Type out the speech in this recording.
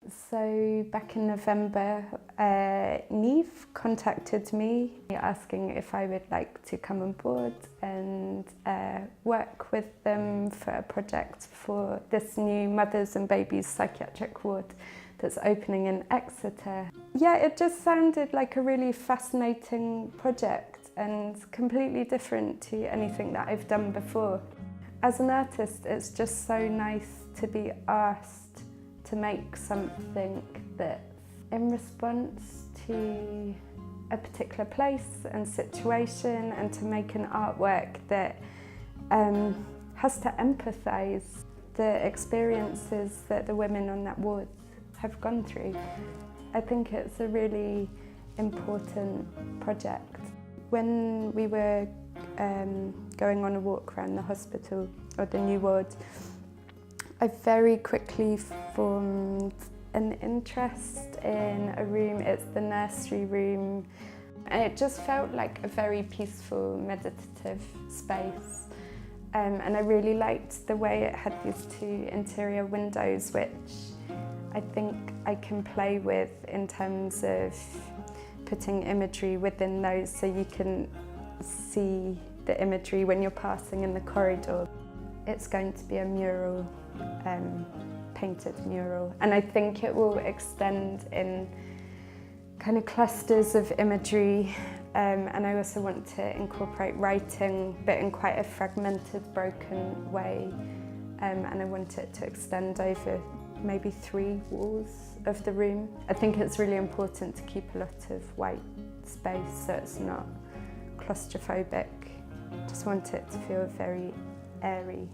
So back in November, Neve contacted me asking if I would like to come on board and work with them for a project for this new mothers and babies psychiatric ward that's opening in Exeter. Yeah, it just sounded like a really fascinating project and completely different to anything that I've done before. As an artist, it's just so nice to be asked to make something that's in response to a particular place and situation, and to make an artwork that has to empathise the experiences that the women on that ward have gone through. I think it's a really important project. When we were going on a walk around the hospital or the new ward, I very quickly formed an interest in a room. It's the nursery room, and it just felt like a very peaceful, meditative space. And I really liked the way it had these two interior windows, which I think I can play with in terms of putting imagery within those, so you can see the imagery when you're passing in the corridor. It's going to be a mural, painted mural, and I think it will extend in kind of clusters of imagery, and I also want to incorporate writing, but in quite a fragmented, broken way, and I want it to extend over maybe 3 walls of the room. I think it's really important to keep a lot of white space so it's not claustrophobic. Just want it to feel very airy.